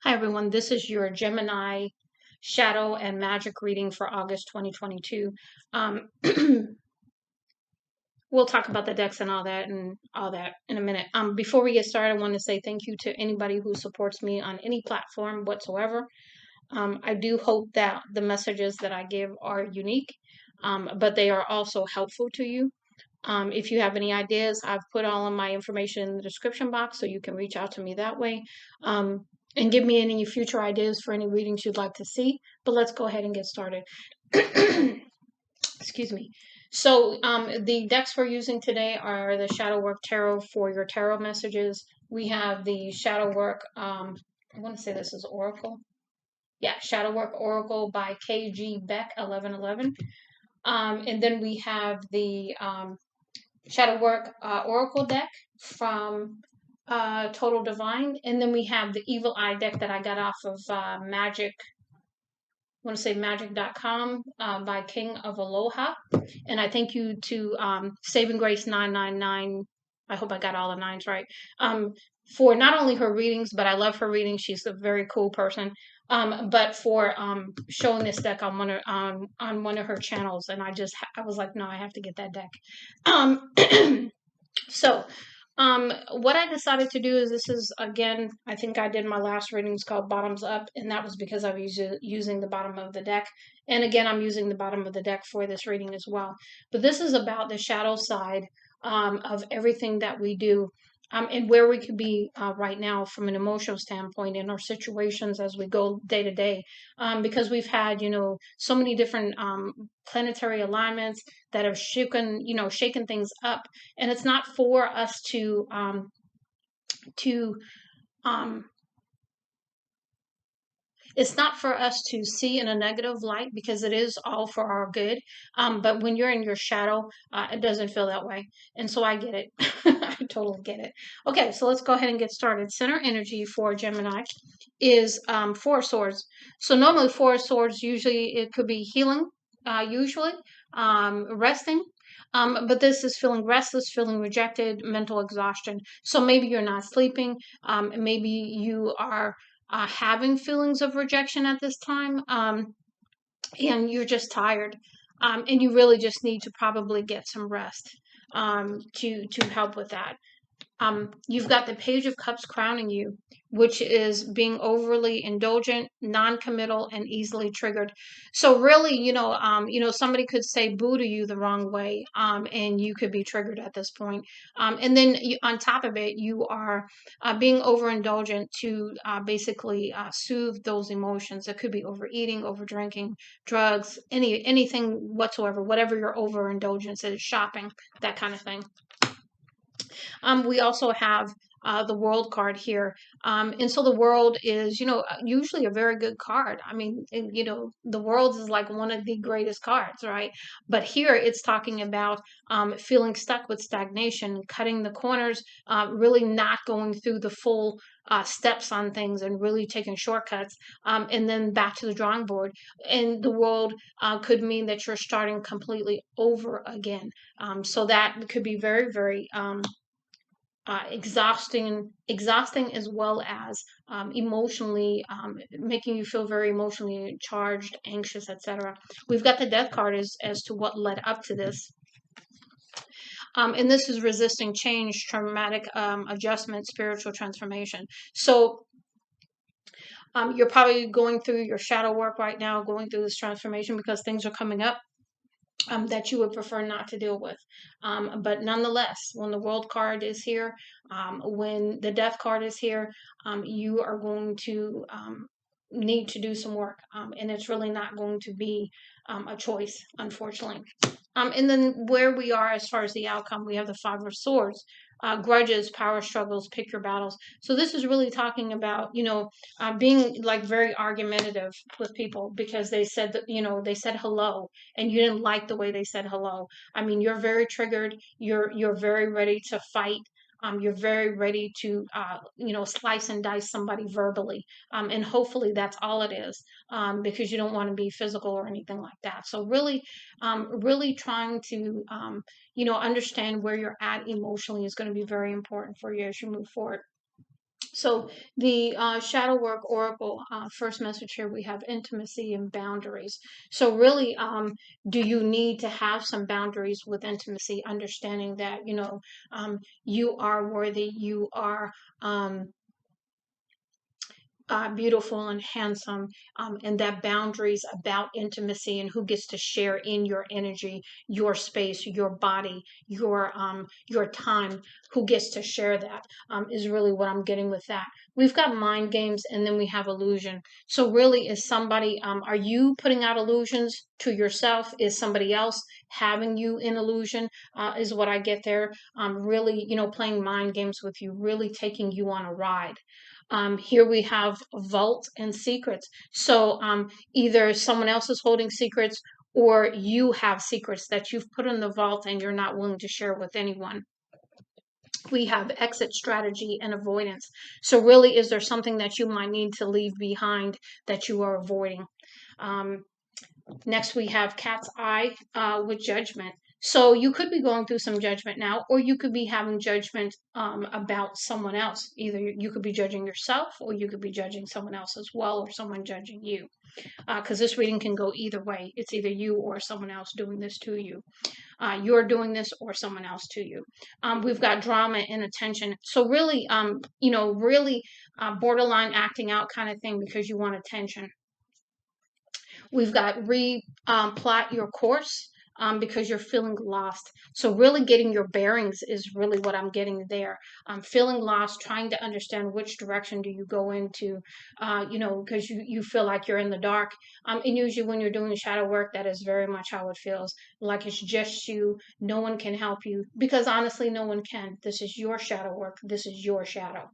Hi, everyone. This is your Gemini Shadow and Magic reading for August 2022. Um, we'll talk about the decks and all that in a minute. Before we get started, I want to say thank you to anybody who supports me on any platform whatsoever. I do hope that the messages that I give are unique, but they are also helpful to you. If you have any ideas, I've put all of my information in the description box so you can reach out to me that way. And give me any future ideas for any readings you'd like to see. But let's go ahead and get started. Excuse me. So the decks we're using today are the Shadow Work Tarot for your tarot messages. We have the Shadow Work, I want to say this is Oracle. Yeah, Shadow Work Oracle by K.G. Beck, 1111. And then we have the Shadow Work Oracle deck from Total Divine. And then we have the Evil Eye deck that I got off of Magic, I want to say magic.com by King of Aloha. And I thank you to Saving Grace 999. I hope I got all the nines right. For not only her readings, but I love her readings. She's a very cool person. But for showing this deck on one of her channels, and I was like, no, I have to get that deck. So, what I decided to do is this is, again, I think I did my last readings called Bottoms Up, and that was because I was using the bottom of the deck. And again, I'm using the bottom of the deck for this reading as well. But this is about the shadow side of everything that we do. And where we could be right now from an emotional standpoint in our situations as we go day to day, because we've had, so many different planetary alignments that have shaken things up, and it's not for us to um, it's not for us to see in a negative light, because it is all for our good. But when you're in your shadow, it doesn't feel that way. And so I get it. I totally get it. Okay, so let's go ahead and get started. Center energy for Gemini is Four of Swords. So normally Four of Swords, usually it could be healing, usually resting. But this is feeling restless, feeling rejected, mental exhaustion. So maybe you're not sleeping. Maybe you are having feelings of rejection at this time, and you're just tired, and you really just need to probably get some rest to help with that. You've got the Page of Cups crowning you, which is being overly indulgent, non-committal, and easily triggered. So really, somebody could say boo to you the wrong way, and you could be triggered at this point. And then on top of it, you are being overindulgent to basically soothe those emotions. It could be overeating, overdrinking, drugs, anything whatsoever, whatever your overindulgence is, shopping, that kind of thing. We also have the World card here. And so the World is, usually a very good card. I mean, the World is like one of the greatest cards, right? But here it's talking about feeling stuck with stagnation, cutting the corners, really not going through the full steps on things and really taking shortcuts, and then back to the drawing board. And the World could mean that you're starting completely over again. So that could be very, very exhausting as well as emotionally, making you feel very emotionally charged, anxious, etc. We've got the Death card as to what led up to this. And this is resisting change, traumatic adjustment, spiritual transformation. So you're probably going through your shadow work right now, going through this transformation because things are coming up that you would prefer not to deal with. But nonetheless, when the World card is here, when the Death card is here, you are going to need to do some work. And it's really not going to be a choice, unfortunately. And then where we are as far as the outcome, we have the Five of Swords. Grudges, power struggles, pick your battles. So this is really talking about, being like very argumentative with people because they said that, they said hello and you didn't like the way they said hello. I mean, you're very triggered. You're very ready to fight. You're very ready to, slice and dice somebody verbally. And hopefully that's all it is, because you don't want to be physical or anything like that. So really, really trying to, understand where you're at emotionally is going to be very important for you as you move forward. So the shadow work oracle first message here, we have intimacy and boundaries. So really, do you need to have some boundaries with intimacy, understanding that you are worthy, you are um, beautiful and handsome, and that boundaries about intimacy and who gets to share in your energy, your space, your body, your time, who gets to share that, is really what I'm getting with that. We've got mind games, and then we have illusion. So really, is somebody, are you putting out illusions to yourself? Is somebody else having you in illusion? Is what I get there. Really, playing mind games with you, really taking you on a ride. Here we have vault and secrets. So either someone else is holding secrets, or you have secrets that you've put in the vault and you're not willing to share with anyone. We have exit strategy and avoidance. So really, is there something that you might need to leave behind that you are avoiding? Um, Next, we have cat's eye with judgment. So you could be going through some judgment now, or you could be having judgment about someone else. Either you could be judging yourself, or you could be judging someone else as well, or someone judging you. Because this reading can go either way. It's either you or someone else doing this to you. You're doing this or someone else to you. We've got drama and attention. So really, really borderline acting out kind of thing because you want attention. We've got plot your course because you're feeling lost. So really getting your bearings is really what I'm getting there. Feeling lost, trying to understand which direction do you go into, because you feel like you're in the dark. And usually when you're doing shadow work, that is very much how it feels. Like it's just you. No one can help you because honestly, no one can. This is your shadow work. This is your shadow.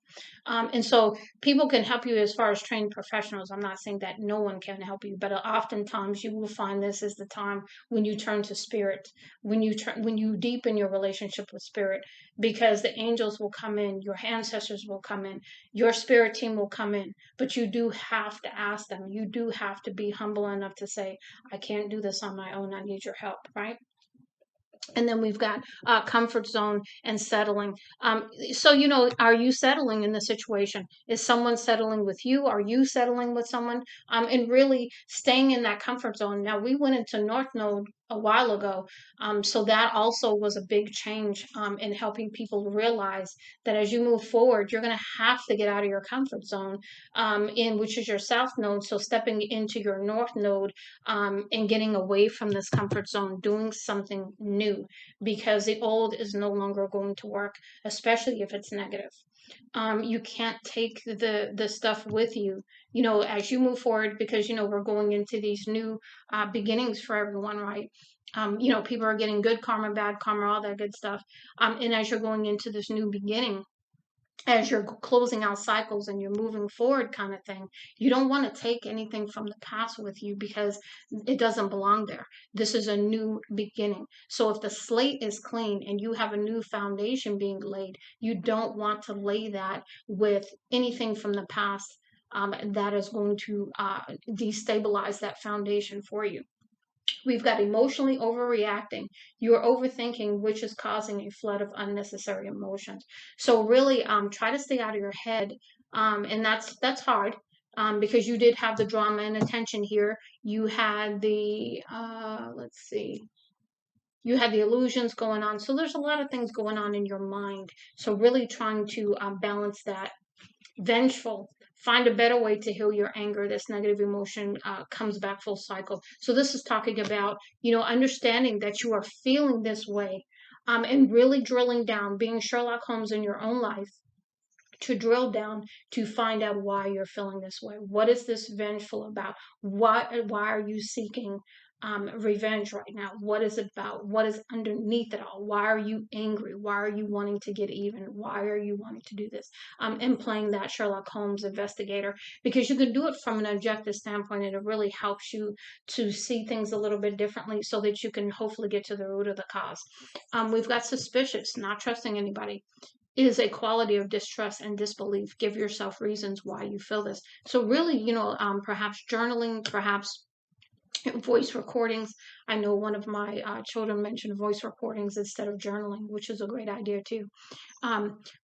And so people can help you as far as trained professionals. I'm not saying that no one can help you, but oftentimes you will find this is the time when you turn to spirit, when you deepen your relationship with spirit, because the angels will come in, your ancestors will come in, your spirit team will come in, but you do have to ask them. You do have to be humble enough to say, I can't do this on my own. I need your help, right? And then we've got comfort zone and settling. So, are you settling in the situation? Is someone settling with you? Are you settling with someone? And really staying in that comfort zone. Now, we went into North Node a while ago. So that also was a big change in helping people realize that as you move forward, you're going to have to get out of your comfort zone, in which is your South Node. So stepping into your North Node, and getting away from this comfort zone, doing something new, because the old is no longer going to work, especially if it's negative. You can't take the stuff with you, as you move forward, because we're going into these new beginnings for everyone, right? People are getting good karma, bad karma, all that good stuff. And as you're going into this new beginning, as you're closing out cycles and you're moving forward kind of thing, you don't want to take anything from the past with you because it doesn't belong there. This is a new beginning. So if the slate is clean and you have a new foundation being laid, you don't want to lay that with anything from the past, that is going to destabilize that foundation for you. We've got emotionally overreacting. You're overthinking, which is causing a flood of unnecessary emotions. So really, try to stay out of your head, and that's hard. Because you did have the drama and attention here. You had the let's see, you had the illusions going on. So there's a lot of things going on in your mind. So really trying to balance that. Vengeful. Find a better way to heal your anger. This negative emotion comes back full cycle. So this is talking about, understanding that you are feeling this way, and really drilling down, being Sherlock Holmes in your own life, to drill down to find out why you're feeling this way. What is this vengeful about? Why are you seeking revenge right now? What is it about? What is underneath it all? Why are you angry? Why are you wanting to get even? Why are you wanting to do this? And playing that Sherlock Holmes investigator, because you can do it from an objective standpoint, and it really helps you to see things a little bit differently so that you can hopefully get to the root of the cause. We've got suspicious, not trusting anybody, is a quality of distrust and disbelief. Give yourself reasons why you feel this. So really, perhaps journaling, perhaps Voice recordings. I know one of my children mentioned voice recordings instead of journaling, which is a great idea too.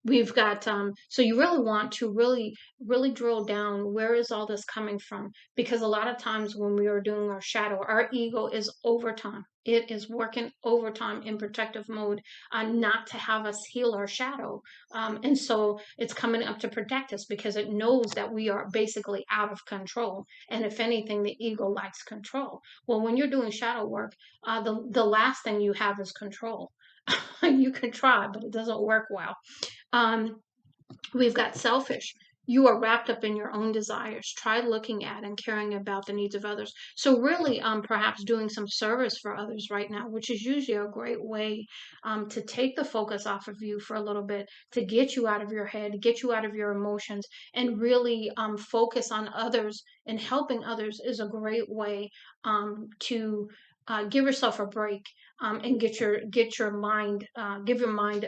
We've got so you really want to really drill down, where is all this coming from, because a lot of times when we are doing our shadow, our ego is overtime. It is working overtime in protective mode, not to have us heal our shadow. And so it's coming up to protect us because it knows that we are basically out of control. And if anything, the ego likes control. Well, when you're doing shadow work, the last thing you have is control. You can try, but it doesn't work well. Um, we've got selfish. You are wrapped up in your own desires. Try looking at and caring about the needs of others. So really, perhaps doing some service for others right now, which is usually a great way to take the focus off of you for a little bit, to get you out of your head, get you out of your emotions, and really focus on others, and helping others is a great way to give yourself a break, and get your mind, give your mind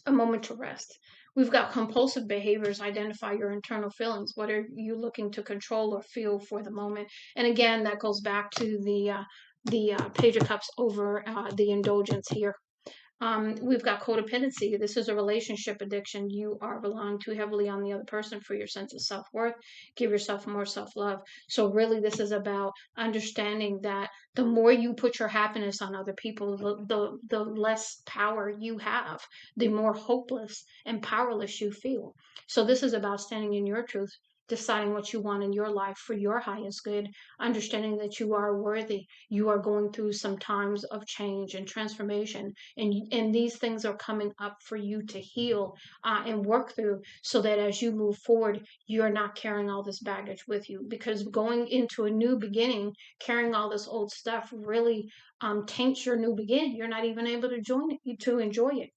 a moment to rest. We've got compulsive behaviors. Identify your internal feelings. What are you looking to control or feel for the moment? And again, that goes back to the Page of Cups over the indulgence here. We've got codependency. This is a relationship addiction. You are relying too heavily on the other person for your sense of self-worth. Give yourself more self-love. So really, this is about understanding that the more you put your happiness on other people, the less power you have, the more hopeless and powerless you feel. So this is about standing in your truth, deciding what you want in your life for your highest good, understanding that you are worthy. You are going through some times of change and transformation, and these things are coming up for you to heal, and work through, so that as you move forward, you're not carrying all this baggage with you, because going into a new beginning carrying all this old stuff really taints your new beginning. You're not even able to join it, to enjoy it.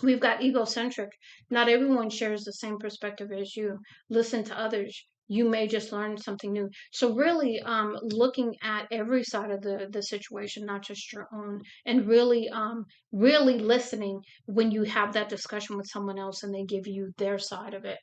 We've got egocentric. Not everyone shares the same perspective as you. Listen to others. You may just learn something new. So really, looking at every side of the situation, not just your own, and really, really listening when you have that discussion with someone else and they give you their side of it.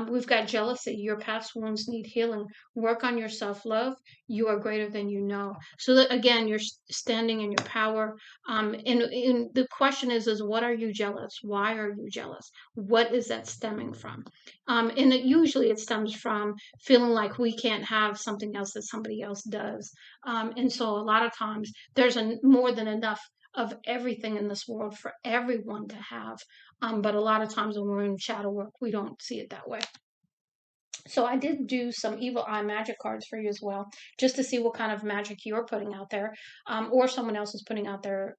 We've got jealousy. Your past wounds need healing. Work on your self love. You are greater than you know. So that, again, you're standing in your power. And the question is what are you jealous? Why are you jealous? What is that stemming from? And usually it stems from feeling like we can't have something else that somebody else does. And so a lot of times there's more than enough of everything in this world for everyone to have. But a lot of times when we're in shadow work, we don't see it that way. So I did do some evil eye magic cards for you as well, just to see what kind of magic you're putting out there, or someone else is putting out there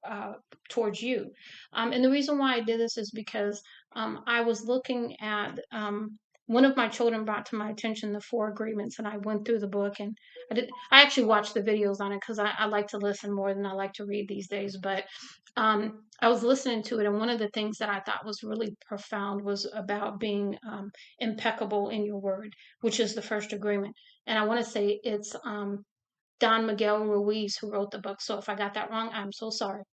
towards you. And the reason why I did this is because I was looking at, one of my children brought to my attention the four agreements, and I went through the book, and I actually watched the videos on it because I like to listen more than I like to read these days. But I was listening to it, and one of the things that I thought was really profound was about being impeccable in your word, which is the first agreement. And I want to say it's Don Miguel Ruiz who wrote the book. So if I got that wrong, I'm so sorry.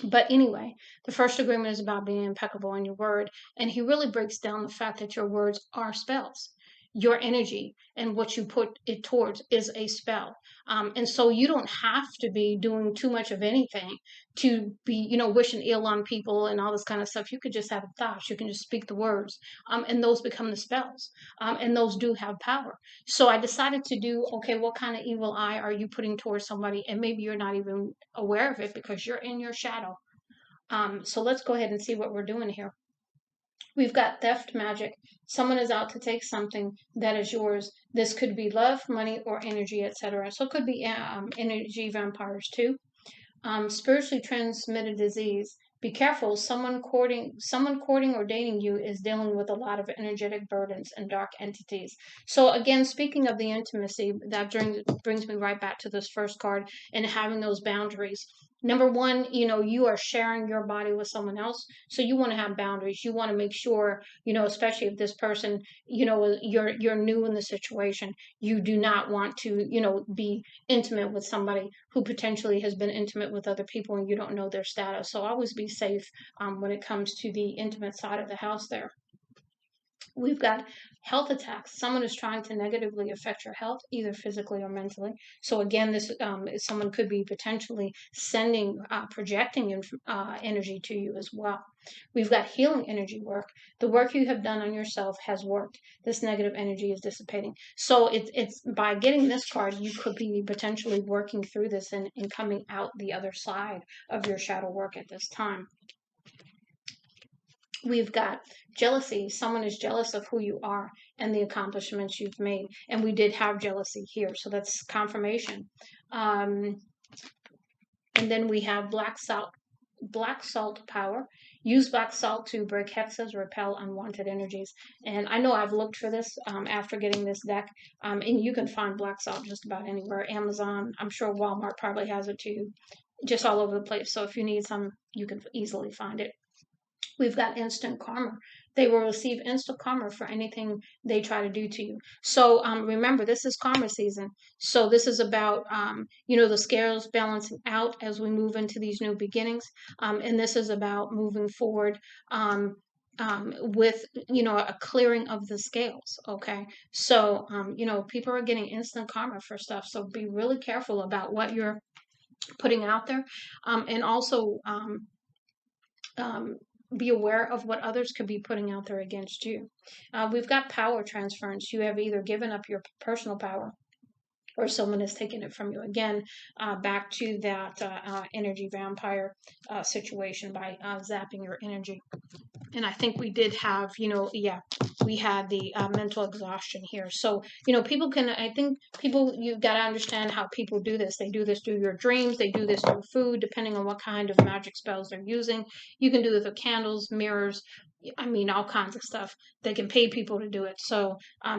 But anyway, the first agreement is about being impeccable in your word. And he really breaks down the fact that your words are spells. Your energy and what you put it towards is a spell. And so you don't have to be doing too much of anything to be, wishing ill on people and all this kind of stuff. You could just have thoughts. You can just speak the words, and those become the spells. And those do have power. So I decided to do, okay, what kind of evil eye are you putting towards somebody? And maybe you're not even aware of it because you're in your shadow. So let's go ahead and see what we're doing here. We've got theft magic. Someone is out to take something that is yours. This could be love, money, or energy, etc. So it could be energy vampires too. Spiritually transmitted disease. Be careful. Someone courting or dating you is dealing with a lot of energetic burdens and dark entities. So again, speaking of the intimacy, that brings me right back to this first card and having those boundaries. Number one, you are sharing your body with someone else, so you want to have boundaries. You want to make sure, especially if this person, you're new in the situation, you do not want to, be intimate with somebody who potentially has been intimate with other people and you don't know their status. So always be safe when it comes to the intimate side of the house there. We've got health attacks. Someone is trying to negatively affect your health, either physically or mentally. So again, this someone could be potentially sending, projecting energy to you as well. We've got healing energy work. The work you have done on yourself has worked. This negative energy is dissipating. So it's by getting this card, you could be potentially working through this and coming out the other side of your shadow work at this time. We've got jealousy. Someone is jealous of who you are and the accomplishments you've made. And we did have jealousy here. So that's confirmation. And then we have black salt. Black salt power. Use black salt to break hexes, repel unwanted energies. And I know I've looked for this after getting this deck. And you can find black salt just about anywhere. Amazon, I'm sure Walmart probably has it too. Just all over the place. So if you need some, you can easily find it. We've got instant karma. They will receive instant karma for anything they try to do to you. So remember, this is karma season. So this is about, the scales balancing out as we move into these new beginnings. And this is about moving forward with, a clearing of the scales. Okay. So, people are getting instant karma for stuff. So be really careful about what you're putting out there. And also, be aware of what others could be putting out there against you. We've got power transference. You have either given up your personal power or someone has taken it from you. Again, back to that energy vampire situation by zapping your energy. And I think we did have, we had the mental exhaustion here. So, you've got to understand how people do this. They do this through your dreams. They do this through food, depending on what kind of magic spells they're using. You can do this with candles, mirrors, all kinds of stuff. They can pay people to do it. So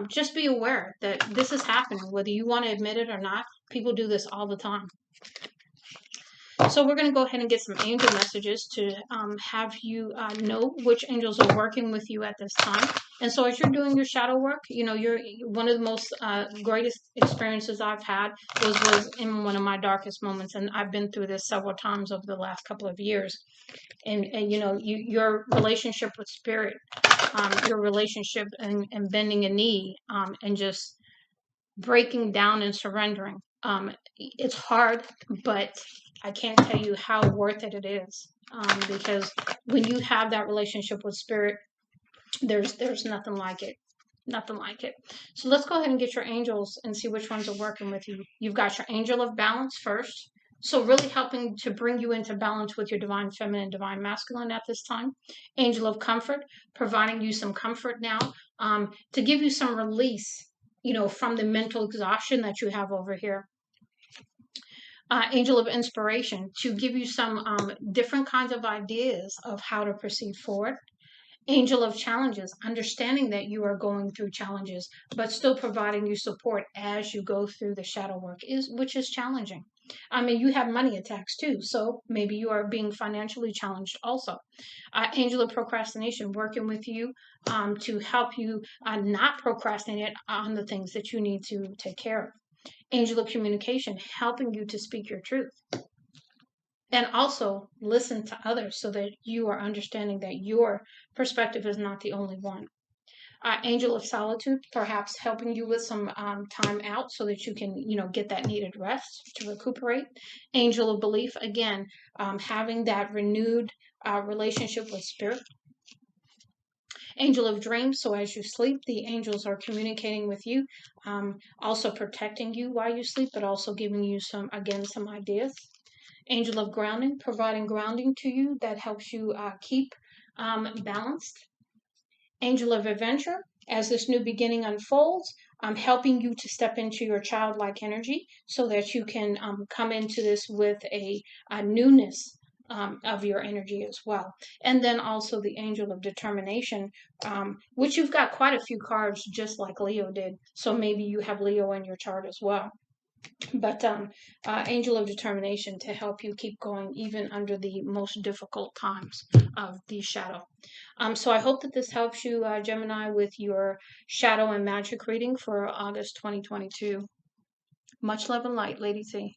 just be aware that this is happening, whether you want to admit it or not. People do this all the time. So we're going to go ahead and get some angel messages to have you know which angels are working with you at this time. And so as you're doing your shadow work, you're one of the most greatest experiences I've had was in one of my darkest moments. And I've been through this several times over the last couple of years. And your relationship with spirit, your relationship and bending a knee and just breaking down and surrendering. It's hard, but I can't tell you how worth it is. Because when you have that relationship with spirit, there's nothing like it. Nothing like it. So let's go ahead and get your angels and see which ones are working with you. You've got your angel of balance first. So really helping to bring you into balance with your divine feminine, divine masculine at this time. Angel of comfort, providing you some comfort now, to give you some release, from the mental exhaustion that you have over here. Angel of inspiration, to give you some different kinds of ideas of how to proceed forward. Angel of challenges, understanding that you are going through challenges, but still providing you support as you go through the shadow work, which is challenging. You have money attacks too, so maybe you are being financially challenged also. Angel of procrastination, working with you to help you not procrastinate on the things that you need to take care of. Angel of communication, helping you to speak your truth. And also listen to others so that you are understanding that your perspective is not the only one. Angel of solitude, perhaps helping you with some time out so that you can, get that needed rest to recuperate. Angel of belief, again, having that renewed relationship with spirit. Angel of dreams, so as you sleep, the angels are communicating with you, also protecting you while you sleep, but also giving you some ideas. Angel of grounding, providing grounding to you that helps you keep balanced. Angel of adventure, as this new beginning unfolds, helping you to step into your childlike energy so that you can come into this with a newness of your energy as well. And then also the angel of determination, which you've got quite a few cards just like Leo did. So maybe you have Leo in your chart as well. But angel of determination to help you keep going even under the most difficult times of the shadow. So I hope that this helps you, Gemini, with your shadow and magic reading for August 2022. Much love and light, Lady T.